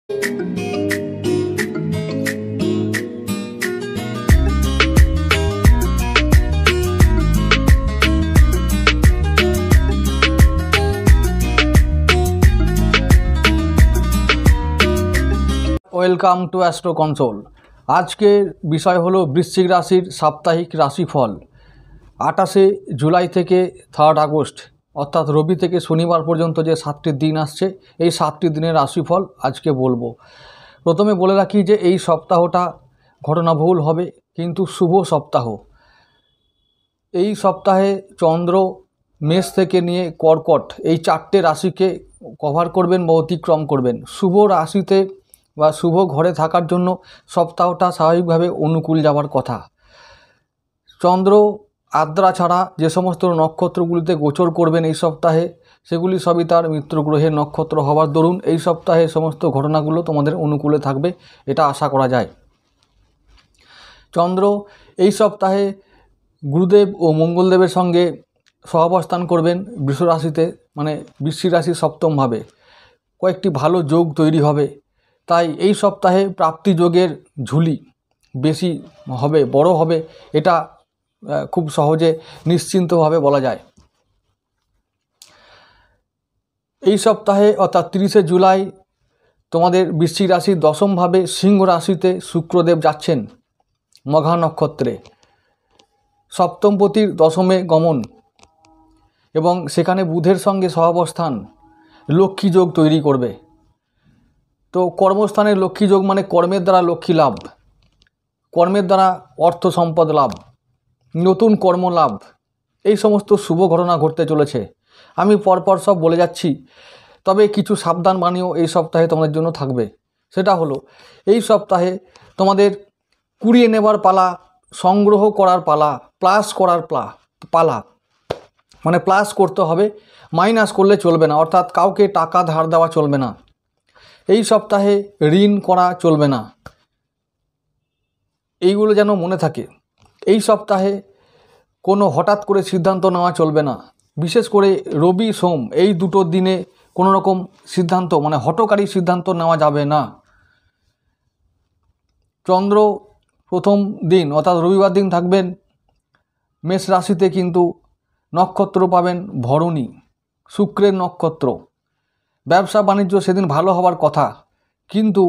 Welcome to astro console. আজকের বিষয় হলো বৃশ্চিক রাশির সাপ্তাহিক রাশিফল 28শে জুলাই থেকে 3 আগস্ট, অর্থাৎ রবি থেকে শনিবার পর্যন্ত যে 7টি দিন আসছে, এই 7টি দিনের রাশিফল আজকে বলবো। প্রথমে বলে রাখি যে এই সপ্তাহটা ঘটনাবহুল হবে, কিন্তু শুভ সপ্তাহ। এই সপ্তাহে চন্দ্র মেষ থেকে নিয়ে কর্কট এই 4টে রাশিকে কভার করবেন বা অতিক্রম করবেন। শুভ রাশিতে বা শুভ ঘরে থাকার জন্য সপ্তাহটা স্বাভাবিকভাবে অনুকূল যাওয়ার কথা। চন্দ্র আদ্রা ছাড়া যে সমস্ত নক্ষত্রগুলিতে গোচর করবেন এই সপ্তাহে, সেগুলি সবই তার মিত্র গ্রহের নক্ষত্র হওয়ার দরুন এই সপ্তাহে সমস্ত ঘটনাগুলো তোমাদের অনুকূলে থাকবে, এটা আশা করা যায়। চন্দ্র এই সপ্তাহে গুরুদেব ও মঙ্গলদেবের সঙ্গে সহাবস্থান করবেন বৃষ রাশিতে, মানে বৃশ্চিক রাশির সপ্তমভাবে। কয়েকটি ভালো যোগ তৈরি হবে, তাই এই সপ্তাহে প্রাপ্তি যোগের ঝুলি বেশি হবে, বড় হবে, এটা খুব সহজে নিশ্চিন্তভাবে বলা যায়। এই সপ্তাহে অর্থাৎ 30শে জুলাই তোমাদের বৃশ্চিক রাশির দশমভাবে সিংহ রাশিতে শুক্রদেব যাচ্ছেন মঘা নক্ষত্রে। সপ্তমপতির দশমে গমন এবং সেখানে বুধের সঙ্গে সহাবস্থান লক্ষ্মী যোগ তৈরি করবে। তো কর্মস্থানের লক্ষ্মী যোগ মানে কর্মের দ্বারা লক্ষ্মী লাভ, কর্মের দ্বারা অর্থ সম্পদ লাভ, নতুন কর্ম লাভ, এই সমস্ত শুভ ঘটনা ঘটতে চলেছে। আমি পরপর সব বলে যাচ্ছি, তবে কিছু সাবধান বাণীও এই সপ্তাহে তোমাদের জন্য থাকবে। সেটা হলো, এই সপ্তাহে তোমাদের কুড়িয়ে নেবার পালা, সংগ্রহ করার পালা, প্লাস করার পালা, মানে প্লাস করতে হবে, মাইনাস করলে চলবে না। অর্থাৎ কাউকে টাকা ধার দেওয়া চলবে না। এই সপ্তাহে ঋণ করা চলবে না, এইগুলো যেন মনে থাকে। এই সপ্তাহে কোনো হঠাৎ করে সিদ্ধান্ত নেওয়া চলবে না। বিশেষ করে রবি সোম এই দুটো দিনে কোনো রকম সিদ্ধান্ত, মানে হঠকারী সিদ্ধান্ত নেওয়া যাবে না। চন্দ্র প্রথম দিন অর্থাৎ রবিবার দিন থাকবেন মেষ রাশিতে, কিন্তু নক্ষত্র পাবেন ভরণী, শুক্রের নক্ষত্র। ব্যবসা বাণিজ্য সেদিন ভালো হওয়ার কথা, কিন্তু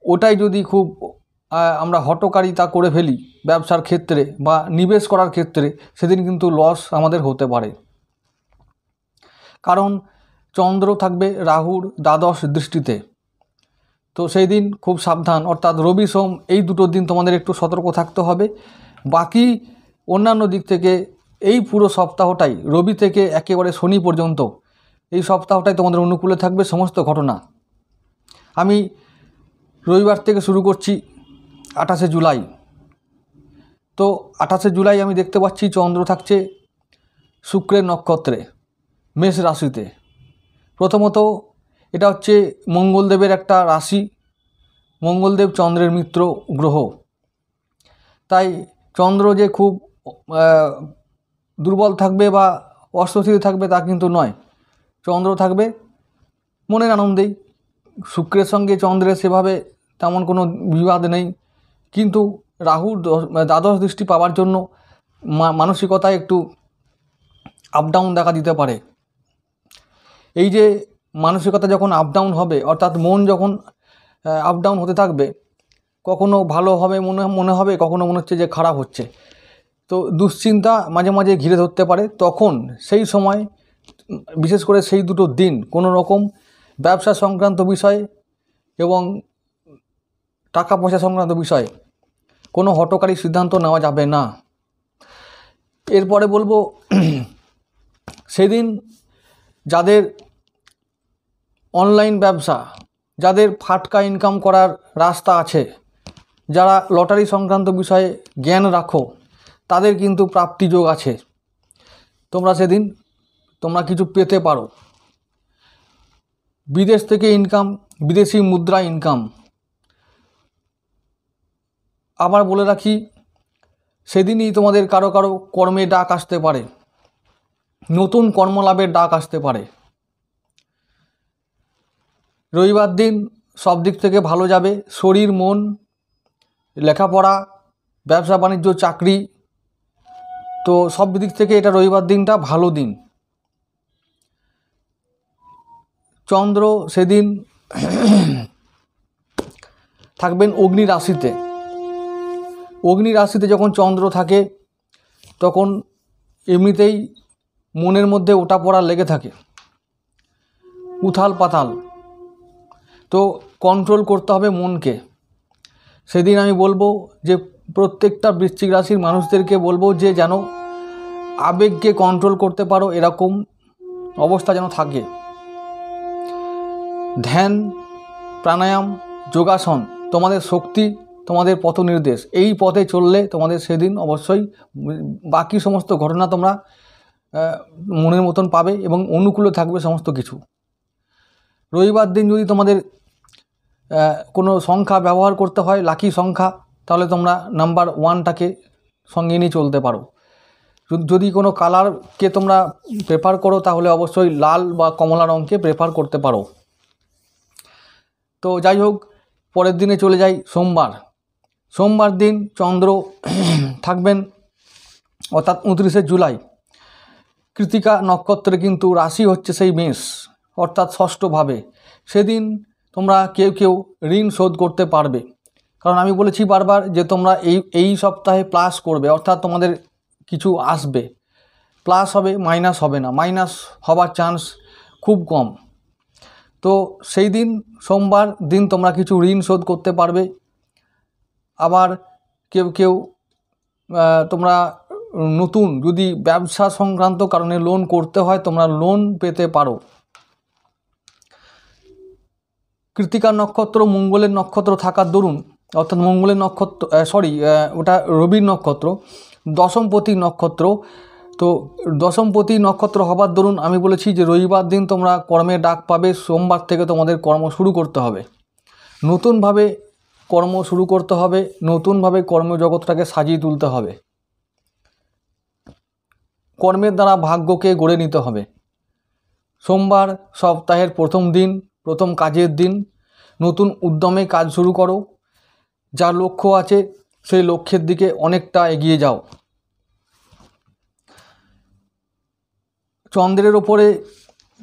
ওটাই যদি খুব আমরা হঠকারিতা করে ফেলি ব্যবসার ক্ষেত্রে বা নিবেশ করার ক্ষেত্রে, সেদিন কিন্তু লস আমাদের হতে পারে। কারণ চন্দ্র থাকবে রাহুর দ্বাদশ দৃষ্টিতে, তো সেই দিন খুব সাবধান। অর্থাৎ রবি সোম এই দুটো দিন তোমাদের একটু সতর্ক থাকতে হবে। বাকি অন্যান্য দিক থেকে এই পুরো সপ্তাহটাই, রবি থেকে একেবারে শনি পর্যন্ত, এই সপ্তাহটাই তোমাদের অনুকূলে থাকবে সমস্ত ঘটনা। আমি রবিবার থেকে শুরু করছি 28শে জুলাই। তো 28শে জুলাই আমি দেখতে পাচ্ছি চন্দ্র থাকছে শুক্রের নক্ষত্রে মেষ রাশিতে। প্রথমত এটা হচ্ছে মঙ্গলদেবের একটা রাশি, মঙ্গলদেব চন্দ্রের মিত্র গ্রহ। তাই চন্দ্র যে খুব দুর্বল থাকবে বা অস্বস্তিতে থাকবে তা কিন্তু নয়। চন্দ্র থাকবে মনের আনন্দেই। শুক্রের সঙ্গে চন্দ্রের সেভাবে তেমন কোনো বিবাদ নেই, কিন্তু রাহুর দ্বাদশ দৃষ্টি পাওয়ার জন্য মানসিকতায় একটু আপ ডাউন দেখা দিতে পারে। এই যে মানসিকতা যখন আপ ডাউন হবে, অর্থাৎ মন যখন আপ ডাউন হতে থাকবে, কখনো ভালো হবে মনে হবে, কখনো মনে হচ্ছে যে খারাপ হচ্ছে, তো দুশ্চিন্তা মাঝে মাঝে ঘিরে ধরতে পারে। তখন সেই সময়, বিশেষ করে সেই দুটো দিন, কোনো রকম ব্যবসা সংক্রান্ত বিষয়ে এবং টাকা পয়সা সংক্রান্ত বিষয়ে কোনো হঠকারী সিদ্ধান্ত নেওয়া যাবে না। এরপরে বলবো, সেদিন যাদের অনলাইন ব্যবসা, যাদের ফাটকা ইনকাম করার রাস্তা আছে, যারা লটারি সংক্রান্ত বিষয়ে জ্ঞান রাখো, তাদের কিন্তু প্রাপ্তি যোগ আছে। সেদিন তোমরা কিছু পেতে পারো। বিদেশ থেকে ইনকাম, বিদেশি মুদ্রা ইনকাম। আবার বলে রাখি, সেদিনই তোমাদের কারো কারো কর্মে ডাক আসতে পারে, নতুন কর্মলাভের ডাক আসতে পারে। রবিবার দিন সব দিক থেকে ভালো যাবে। শরীর, মন, লেখাপড়া, ব্যবসা বাণিজ্য, চাকরি, তো সব দিক থেকে এটা রবিবার দিনটা ভালো দিন। চন্দ্র সেদিন থাকবেন অগ্নি রাশিতে। অগ্নি রাশিতে যখন চন্দ্র থাকে তখন এমনিতেই মনের মধ্যে ওঠাপড়া লেগে থাকে, উথাল পাতাল, তো কন্ট্রোল করতে হবে মনকে। সেদিন আমি বলবো যে প্রত্যেকটা বৃশ্চিক রাশির মানুষদেরকে বলবো যে যেন আবেগকে কন্ট্রোল করতে পারো, এরকম অবস্থা যেন থাকে। ধ্যান, প্রাণায়াম, যোগাসন তোমাদের শক্তি, তোমাদের পথ নির্দেশ। এই পথে চললে তোমাদের সেদিন অবশ্যই বাকি সমস্ত ঘটনা তোমরা মনের মতন পাবে এবং অনুকূলে থাকবে সমস্ত কিছু। রবিবার দিন যদি তোমাদের কোনো সংখ্যা ব্যবহার করতে হয়, লাকি সংখ্যা, তাহলে তোমরা নাম্বার 1টাকে সঙ্গে নিয়ে চলতে পারো। যদি কোনো কালারকে তোমরা প্রেফার করো তাহলে অবশ্যই লাল বা কমলা রঙকে প্রেফার করতে পারো। তো যাই হোক, পরের দিনে চলে যাই সোমবার। সোমবার দিন চন্দ্র থাকবেন অর্থাৎ 29শে জুলাই কৃতিকা নক্ষত্রে, কিন্তু রাশি হচ্ছে সেই মেষ অর্থাৎ ষষ্ঠভাবে। সেদিন তোমরা কেউ কেউ ঋণ শোধ করতে পারবে, কারণ আমি বলেছি বারবার যে তোমরা এই সপ্তাহে প্লাস করবে, অর্থাৎ তোমাদের কিছু আসবে, প্লাস হবে, মাইনাস হবে না। মাইনাস হবার চান্স খুব কম। তো সেই দিন সোমবার দিন তোমরা কিছু ঋণ শোধ করতে পারবে। আবার কেউ কেউ তোমরা নতুন যদি ব্যবসা সংক্রান্ত কারণে লোন করতে হয় তোমরা লোন পেতে পারো। কৃতিকা নক্ষত্র মঙ্গলের নক্ষত্র থাকার দরুন, অর্থাৎ মঙ্গলের নক্ষত্র ওটা রবির নক্ষত্র, দশমপতি নক্ষত্র। তো দশমপতি নক্ষত্র হবার দরুন আমি বলেছি যে রবিবার দিন তোমরা কর্মে ডাক পাবে। সোমবার থেকে তোমাদের কর্ম শুরু করতে হবে, নতুনভাবে কর্ম শুরু করতে হবে, নতুনভাবে কর্মজগৎটাকে সাজিয়ে তুলতে হবে, কর্মের দ্বারা ভাগ্যকে গড়ে নিতে হবে। সোমবার সপ্তাহের প্রথম দিন, প্রথম কাজের দিন। নতুন উদ্যমে কাজ শুরু করো, যা লক্ষ্য আছে সেই লক্ষ্যের দিকে অনেকটা এগিয়ে যাও। চন্দ্রের ওপরে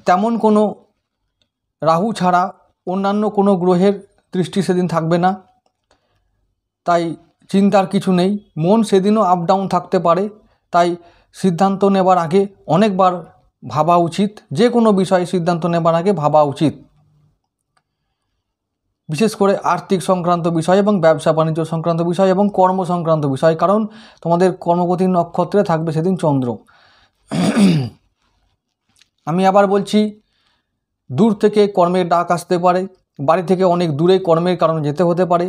তেমন কোনো রাহু ছাড়া অন্যান্য কোনো গ্রহের দৃষ্টি সেদিন থাকবে না, তাই চিন্তার কিছু নেই। মন সেদিনও আপ ডাউন থাকতে পারে, তাই সিদ্ধান্ত নেবার আগে অনেকবার ভাবা উচিত। যে কোনো বিষয়ে সিদ্ধান্ত নেবার আগে ভাবা উচিত, বিশেষ করে আর্থিক সংক্রান্ত বিষয় এবং ব্যবসা বাণিজ্য সংক্রান্ত বিষয় এবং কর্ম সংক্রান্ত বিষয়, কারণ তোমাদের কর্মপতি নক্ষত্রে থাকবে সেদিন চন্দ্র। আমি আবার বলছি, দূর থেকে কর্মের ডাক আসতে পারে, বাড়ি থেকে অনেক দূরে কর্মের কারণে যেতে হতে পারে।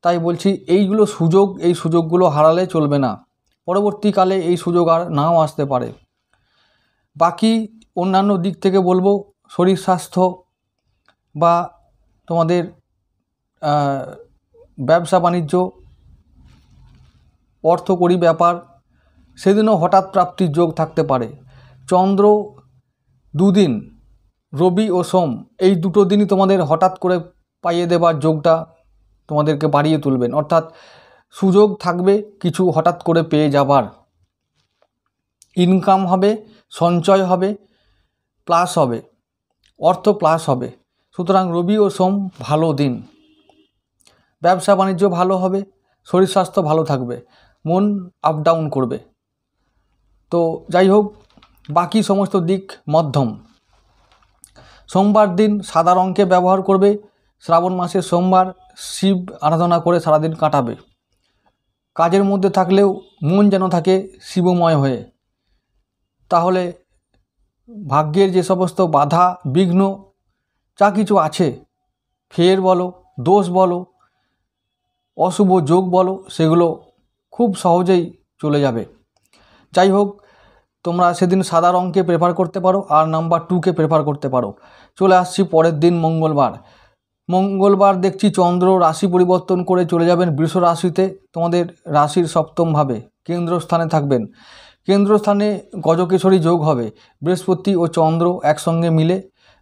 তাই বলছি এইগুলো সুযোগ, এই সুযোগগুলো হারালে চলবে না। পরবর্তীকালে এই সুযোগ আর নাও আসতে পারে। বাকি অন্যান্য দিক থেকে বলবো, শরীর স্বাস্থ্য বা তোমাদের ব্যবসা বাণিজ্য, অর্থকরী ব্যাপার, সেদিনও হঠাৎ প্রাপ্তির যোগ থাকতে পারে। চন্দ্র দুদিন, রবি ও সোম, এই দুটো দিনই তোমাদের হঠাৎ করে পাইয়ে দেবার যোগটা তোমাদেরকে বাড়িয়ে তুলবেন, অর্থাৎ সুযোগ থাকবে কিছু হঠাৎ করে পেয়ে যাবার। ইনকাম হবে, সঞ্চয় হবে, প্লাস হবে, অর্থ প্লাস হবে। সুতরাং রবি ও সোম ভালো দিন। ব্যবসা বাণিজ্য ভালো হবে, শরীর স্বাস্থ্য ভালো থাকবে, মন আপ ডাউন করবে। তো যাই হোক, বাকি সমস্ত দিক মধ্যম। সোমবার দিন সাদা রঙকে ব্যবহার করবে। শ্রাবণ মাসের সোমবার শিব আরাধনা করে সারাদিন কাটাবে। কাজের মধ্যে থাকলেও মন যেন থাকে শিবময় হয়ে, তাহলে ভাগ্যের যে সমস্ত বাধা বিঘ্ন যা কিছু আছে, ফের বলো, দোষ বলো, অশুভ যোগ বলো, সেগুলো খুব সহজেই চলে যাবে। যাই হোক, তোমরা সেদিন সাদা রঙকে প্রেফার করতে পারো আর নাম্বার 2কে প্রেফার করতে পারো। চলে আসছি পরের দিন মঙ্গলবার। মঙ্গলবার দেখছি চন্দ্র রাশি পরিবর্তন করে চলে যাবেন বৃষ রাশিতে, তোমাদের রাশির সপ্তমভাবে কেন্দ্রস্থানে থাকবেন। কেন্দ্রস্থানে গজকেশরী যোগ হবে, বৃহস্পতি ও চন্দ্র একসঙ্গে মিলে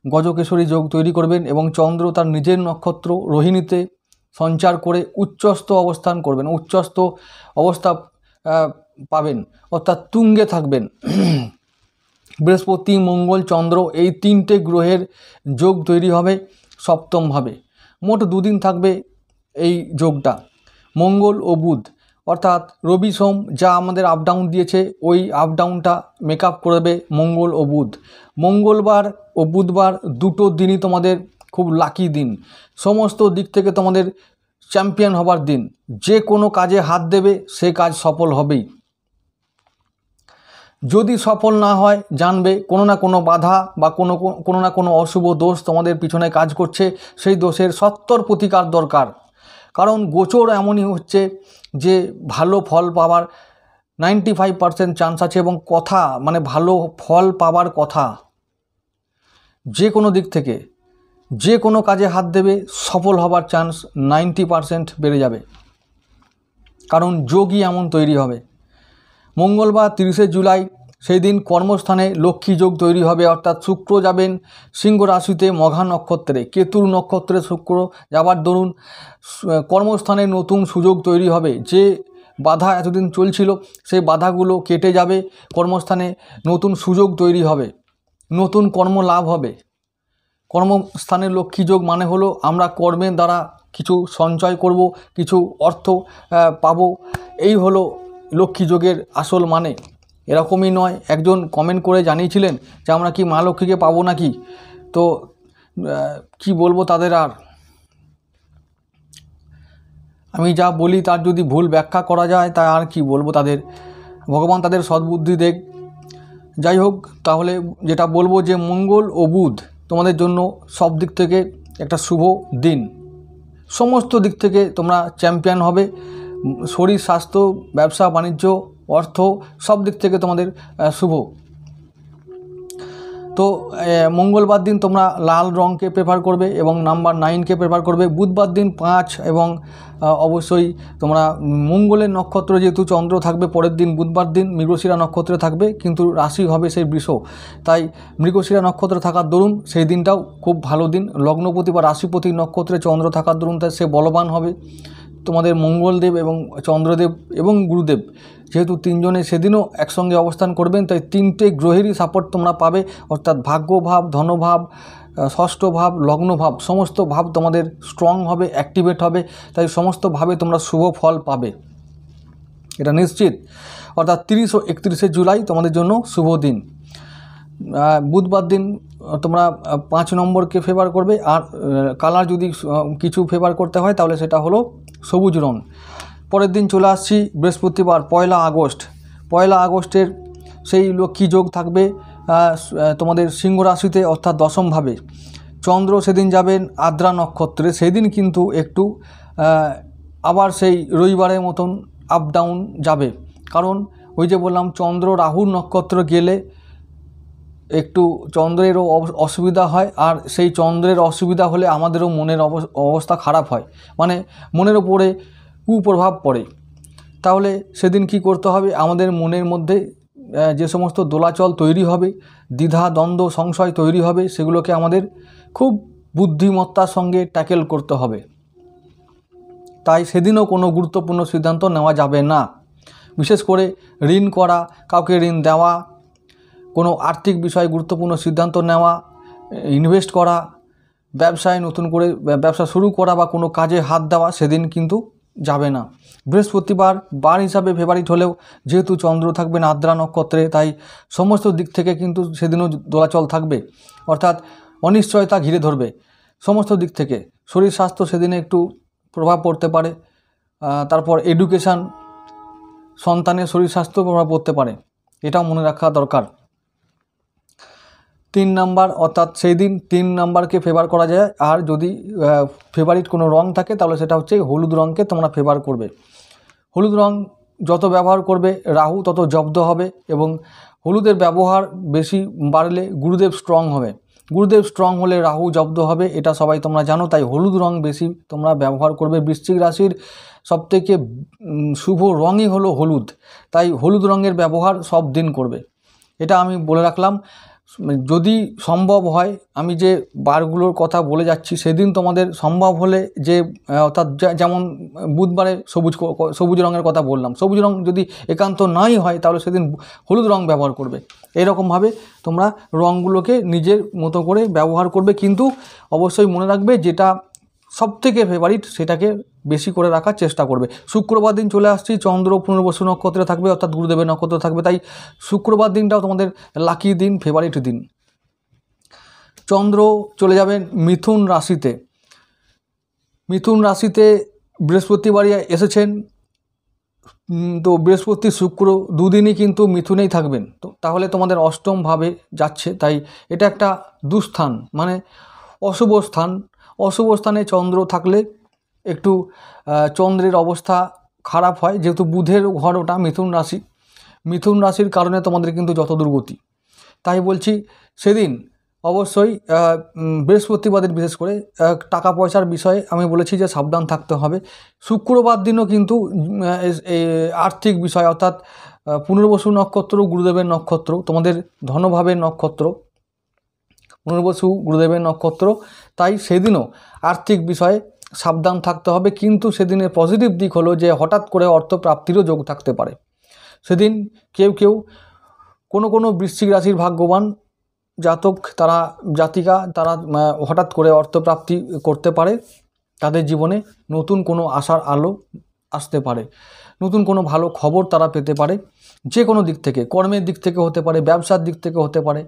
গজকেশরী যোগ তৈরি করবেন এবং চন্দ্র তার নিজের নক্ষত্র রোহিণীতে সঞ্চার করে উচ্চস্থ অবস্থান করবেন, উচ্চস্থ অবস্থা পাবেন, অর্থাৎ তুঙ্গে থাকবেন। বৃহস্পতি, মঙ্গল, চন্দ্র এই তিনটে গ্রহের যোগ তৈরি হবে সপ্তমভাবে। মোট দুদিন থাকবে এই যোগটা, মঙ্গল ও বুধ, অর্থাৎ রবি সোম যা আমাদের আপ ডাউন দিয়েছে ওই আপ ডাউনটা মেকআপ করবে মঙ্গল ও বুধ। মঙ্গলবার ও বুধবার দুটো দিনই তোমাদের খুব লাকি দিন, সমস্ত দিক থেকে তোমাদের চ্যাম্পিয়ন হবার দিন। যে কোনো কাজে হাত দেবে সে কাজ সফল হবেই। যদি সফল না হয় জানবে কোনো না কোনো বাধা বা কোনো না কোনো অশুভ দোষ তোমাদের পিছনে কাজ করছে, সেই দোষের সত্বর প্রতিকার দরকার। কারণ গোচর এমনই হচ্ছে যে ভালো ফল পাওয়ার 95% চান্স আছে, এবং কথা মানে ভালো ফল পাওয়ার কথা। যে কোনো দিক থেকে যে কোনো কাজে হাত দেবে সফল হবার চান্স 90% বেড়ে যাবে, কারণ যোগই এমন তৈরি হবে। মঙ্গলবার 30শে জুলাই সেই দিন কর্মস্থানে লক্ষ্মী যোগ তৈরি হবে, অর্থাৎ শুক্র যাবেন সিংহ রাশিতে মঘা নক্ষত্রে, কেতুর নক্ষত্রে শুক্র যাবার দরুন কর্মস্থানে নতুন সুযোগ তৈরি হবে। যে বাধা এতদিন চলছিল সেই বাধাগুলো কেটে যাবে, কর্মস্থানে নতুন সুযোগ তৈরি হবে, নতুন কর্ম লাভ হবে। কর্মস্থানে লক্ষ্মী যোগ মানে হলো আমরা কর্মের দ্বারা কিছু সঞ্চয় করব, কিছু অর্থ পাবো, এই হলো লক্ষ্মী যোগের আসল মানে। এরকমই নয়, একজন কমেন্ট করে জানিয়েছিলেন যে আমরা কি মা লক্ষ্মীকে পাবো নাকি, তো কি বলবো তাদের। আর আমি যা বলি তার যদি ভুল ব্যাখ্যা করা যায় তা আর কি বলবো তাদের, ভগবান তাদের সদ্বুদ্ধি দেখ। যাই হোক, তাহলে যেটা বলবো যে মঙ্গল ও বুধ তোমাদের জন্য সব দিক থেকে একটা শুভ দিন, সমস্ত দিক থেকে তোমরা চ্যাম্পিয়ন হবে। শরীর, স্বাস্থ্য, ব্যবসা বাণিজ্য, অর্থ সব দিক থেকে তোমাদের শুভ। তো মঙ্গলবার দিন তোমরা লাল রঙকে প্রেফার করবে এবং নাম্বার 9কে প্রেফার করবে। বুধবার দিন 5 এবং অবশ্যই তোমরা মঙ্গলের নক্ষত্র যেহেতু চন্দ্র থাকবে পরের দিন বুধবার দিন মৃগশিরা নক্ষত্রে থাকবে, কিন্তু রাশি হবে সেই বৃষ, তাই মৃগশিরা নক্ষত্রে থাকার দরুন সেই দিনটাও খুব ভালো দিন। লগ্নপতি বা রাশিপতি নক্ষত্রে চন্দ্র থাকার দরুন তাই সে বলবান হবে। তোমাদের মঙ্গলদেব এবং চন্দ্রদেব এবং গুরুদেব যেহেতু তিনজনে সেদিনও একসঙ্গে অবস্থান করবেন, তাই তিনটে গ্রহেরই সাপোর্ট তোমরা পাবে, অর্থাৎ ভাগ্যভাব, ধনভাব, ষষ্ঠ ভাব, লগ্নভাব সমস্ত ভাব তোমাদের স্ট্রং হবে, অ্যাক্টিভেট হবে, তাই সমস্ত ভাবে তোমরা শুভ ফল পাবে, এটা নিশ্চিত। অর্থাৎ 30 ও 31শে জুলাই তোমাদের জন্য শুভ দিন। বুধবার দিন তোমরা 5 নম্বরকে ফেভার করবে, আর কালার যদি কিছু ফেভার করতে হয় তাহলে সেটা হলো সবুজ রঙ। পরের দিন চলে আসছি বৃহস্পতিবার 1 আগস্ট। 1 আগস্টের সেই লক্ষ্মী যোগ থাকবে তোমাদের সিংহ রাশিতে, অর্থাৎ দশমভাবে। চন্দ্র সেদিন যাবেন আদ্রা নক্ষত্রে, সেদিন কিন্তু একটু আবার সেই রবিবারের মতন আপ ডাউন যাবে, কারণ ওই যে বললাম চন্দ্র রাহুর নক্ষত্র গেলে একটু চন্দ্রেরও অসুবিধা হয়, আর সেই চন্দ্রের অসুবিধা হলে আমাদেরও মনের অবস্থা খারাপ হয়, মানে মনের ওপরে কুপ্রভাব পড়ে। তাহলে সেদিন কি করতে হবে, আমাদের মনের মধ্যে যে সমস্ত দোলাচল তৈরি হবে, দ্বিধা দ্বন্দ্ব সংশয় তৈরি হবে, সেগুলোকে আমাদের খুব বুদ্ধিমত্তার সঙ্গে ট্যাকেল করতে হবে। তাই সেদিনও কোনো গুরুত্বপূর্ণ সিদ্ধান্ত নেওয়া যাবে না, বিশেষ করে ঋণ করা, কাউকে ঋণ দেওয়া, কোনো আর্থিক বিষয়ে গুরুত্বপূর্ণ সিদ্ধান্ত নেওয়া, ইনভেস্ট করা, ব্যবসায় নতুন করে ব্যবসা শুরু করা বা কোনো কাজে হাত দেওয়া সেদিন কিন্তু যাবে না। বৃহস্পতিবার বার হিসাবে ফেভারিট হলেও যেহেতু চন্দ্র থাকবেন আদ্রা নক্ষত্রে, তাই সমস্ত দিক থেকে কিন্তু সেদিনও দোলাচল থাকবে, অর্থাৎ অনিশ্চয়তা ঘিরে ধরবে সমস্ত দিক থেকে। শরীর স্বাস্থ্য সেদিনে একটু প্রভাব পড়তে পারে, তারপর এডুকেশান, সন্তানের শরীর স্বাস্থ্য প্রভাব পড়তে পারে, এটাও মনে রাখা দরকার। 3 নাম্বার, অর্থাৎ সেই দিন 3 নাম্বারকে ফেভার করা যায়। আর যদি ফেভারিট কোনো রং থাকে তাহলে সেটা হচ্ছে হলুদ রঙকে তোমরা ফেভার করবে। হলুদ রং যত ব্যবহার করবে রাহু তত জব্দ হবে, এবং হলুদের ব্যবহার বেশি বাড়লে গুরুদেব স্ট্রং হবে, গুরুদেব স্ট্রং হলে রাহু জব্দ হবে, এটা সবাই তোমরা জানো। তাই হলুদ রং বেশি তোমরা ব্যবহার করবে। বৃশ্চিক রাশির সবথেকে শুভ রঙই হলো হলুদ, তাই হলুদ রঙের ব্যবহার সব দিন করবে, এটা আমি বলে রাখলাম। যদি সম্ভব হয়, আমি যে বারগুলোর কথা বলে যাচ্ছি সেদিন তোমাদের সম্ভব হলে যে অর্থাৎ যেমন বুধবারে সবুজ রঙের কথা বললাম, সবুজ রঙ যদি একান্ত নাই হয় তাহলে সেদিন হলুদ রঙ ব্যবহার করবে। এরকমভাবে তোমরা রঙগুলোকে নিজের মতো করে ব্যবহার করবে, কিন্তু অবশ্যই মনে রাখবে যেটা সবথেকে ফেভারিট সেটাকে বেশি করে রাখার চেষ্টা করবে। শুক্রবার দিন চলে আসছি, চন্দ্র পুনর্বসু নক্ষত্রে থাকবে, অর্থাৎ গুরুদেবের নক্ষত্র থাকবে, তাই শুক্রবার দিনটাও তোমাদের লাকি দিন, ফেভারিট দিন। চন্দ্র চলে যাবেন মিথুন রাশিতে। মিথুন রাশিতে বৃহস্পতিবার এসেছেন, তো বৃহস্পতি শুক্র দুদিনই কিন্তু মিথুনেই থাকবেন। তো তাহলে তোমাদের অষ্টমভাবে যাচ্ছে, তাই এটা একটা দুস্থান, মানে অশুভ স্থান। অশুভ স্থানে চন্দ্র থাকলে একটু চন্দ্রের অবস্থা খারাপ হয়, যেহেতু বুধের ঘর ওটা মিথুন রাশি। মিথুন রাশির কারণে তোমাদের কিন্তু যত দুর্গতি। তাই বলছি সেদিন অবশ্যই বৃহস্পতিবারের বিশেষ করে টাকা পয়সার বিষয়ে আমি বলেছি যে সাবধান থাকতে হবে। শুক্রবার দিনও কিন্তু আর্থিক বিষয়, অর্থাৎ পুনর্বসু নক্ষত্র গুরুদেবের নক্ষত্র, তোমাদের ধনভাবের নক্ষত্র পুনর্বসু গুরুদেবের নক্ষত্র, তাই সেদিনও আর্থিক বিষয়ে সাবধান থাকতে হবে। কিন্তু সেদিনের পজিটিভ দিক হলো যে হঠাৎ করে অর্থপ্রাপ্তিরও যোগ থাকতে পারে। সেদিন কেউ কোনো বৃশ্চিক রাশির ভাগ্যবান জাতিকা তারা হঠাৎ করে অর্থপ্রাপ্তি করতে পারে, তাদের জীবনে নতুন কোনো আশার আলো আসতে পারে, নতুন কোনো ভালো খবর তারা পেতে পারে। যে কোনো দিক থেকে, কর্মের দিক থেকে হতে পারে, ব্যবসার দিক থেকে হতে পারে,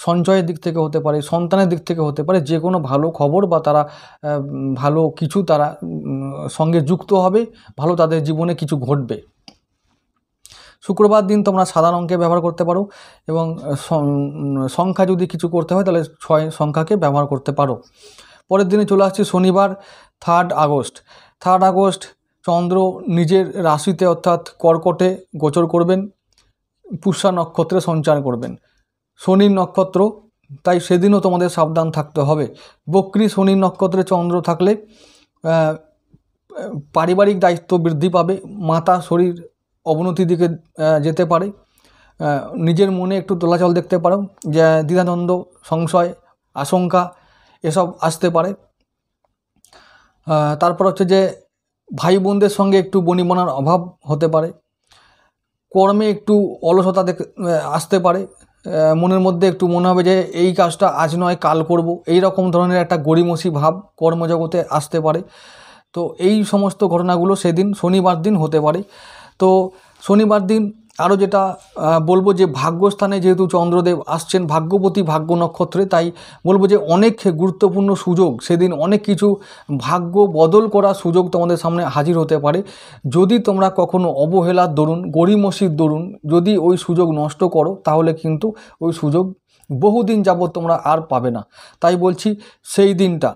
সঞ্চয়ের দিক থেকে হতে পারে, সন্তানের দিক থেকে হতে পারে, যে কোনো ভালো খবর বা তারা ভালো কিছু তারা সঙ্গে যুক্ত হবে, ভালো তাদের জীবনে কিছু ঘটবে। শুক্রবার দিন তোমরা সাদা রঙকে ব্যবহার করতে পারো, এবং সংখ্যা যদি কিছু করতে হয় তাহলে 6 সংখ্যাকে ব্যবহার করতে পারো। পরের দিনে চলে আসছি শনিবার 3 আগস্ট। 3 আগস্ট চন্দ্র নিজের রাশিতে অর্থাৎ কর্কটে গোচর করবেন, পুষ্যা নক্ষত্রে সঞ্চার করবেন, শনির নক্ষত্র, তাই সেদিনও তোমাদের সাবধান থাকতে হবে। বক্রী শনির নক্ষত্রে চন্দ্র থাকলে পারিবারিক দায়িত্ব বৃদ্ধি পাবে, মাতা শরীর অবনতির দিকে যেতে পারে, নিজের মনে একটু দোলাচল দেখতে পারো, যে দ্বিধাদ্বন্দ্ব, সংশয়, আশঙ্কা এসব আসতে পারে। তারপর হচ্ছে যে ভাই বোনদের সঙ্গে একটু বনিবনার অভাব হতে পারে, কর্মে একটু অলসতা আসতে পারে, মনের মধ্যে একটু মনে হবে যে এই কাজটা আজ নয় কাল করব, এই রকম ধরনের একটা গড়িমসি ভাব কর্মজগতে আসতে পারে। তো এই সমস্ত ঘটনাগুলো সেদিন শনিবার দিন হতে পারে। তো শনিবার দিন আরও যেটা বলবো যে ভাগ্যস্থানে যেহেতু চন্দ্রদেব আসছেন ভাগ্যপতি ভাগ্য নক্ষত্রে, তাই বলবো যে অনেক গুরুত্বপূর্ণ সুযোগ সেদিন, অনেক কিছু ভাগ্য বদল করার সুযোগ তোমাদের সামনে হাজির হতে পারে। যদি তোমরা কখনো অবহেলার দরুন, গড়িমসির দরুন যদি ওই সুযোগ নষ্ট করো, তাহলে কিন্তু ওই সুযোগ বহুদিন যাবৎ তোমরা আর পাবে না। তাই বলছি সেই দিনটা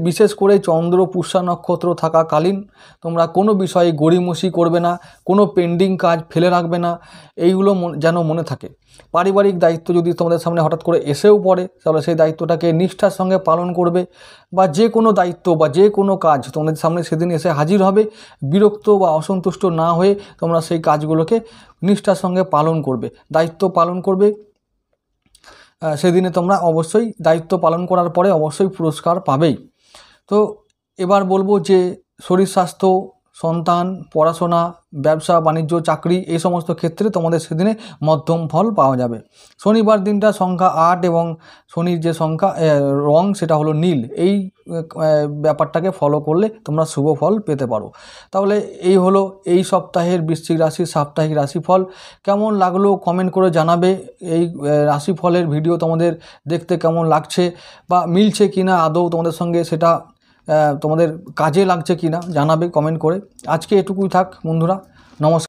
বিশেষ করে চন্দ্র পুষ্যা নক্ষত্র থাকাকালীন তোমরা কোনো বিষয়ে গড়িমসি করবে না, কোনো পেন্ডিং কাজ ফেলে রাখবে না, এইগুলো যেন মনে থাকে। পারিবারিক দায়িত্ব যদি তোমাদের সামনে হঠাৎ করে এসেও পড়ে, তাহলে সেই দায়িত্বটাকে নিষ্ঠার সঙ্গে পালন করবে, বা যে কোনো দায়িত্ব বা যে কোনো কাজ তোমাদের সামনে সেদিন এসে হাজির হবে, বিরক্ত বা অসন্তুষ্ট না হয়ে তোমরা সেই কাজগুলোকে নিষ্ঠার সঙ্গে পালন করবে, দায়িত্ব পালন করবে। সেদিনে তোমরা অবশ্যই দায়িত্ব পালন করার পরে অবশ্যই পুরস্কার পাবেই। তো এবার বলবো যে শরীর স্বাস্থ্য, সন্তান, পড়াশোনা, ব্যবসা বাণিজ্য, চাকরি এই সমস্ত ক্ষেত্রে তোমাদের সেদিনে মধ্যম ফল পাওয়া যাবে। শনিবার দিনটা সংখ্যা 8 এবং শনির যে সংখ্যা রং সেটা হলো নীল, এই ব্যাপারটাকে ফলো করলে তোমরা শুভ ফল পেতে পারো। তাহলে এই হলো এই সপ্তাহের বৃশ্চিক রাশির সাপ্তাহিক রাশিফল। কেমন লাগলো কমেন্ট করে জানাবে। এই রাশিফলের ভিডিও তোমাদের দেখতে কেমন লাগছে, বা মিলছে কিনা আদৌ তোমাদের সঙ্গে, সেটা তোমাদের কাজে লাগছে কিনা জানাবে কমেন্ট করে। আজকে এটুকুই থাক বন্ধুরা, নমস্কার।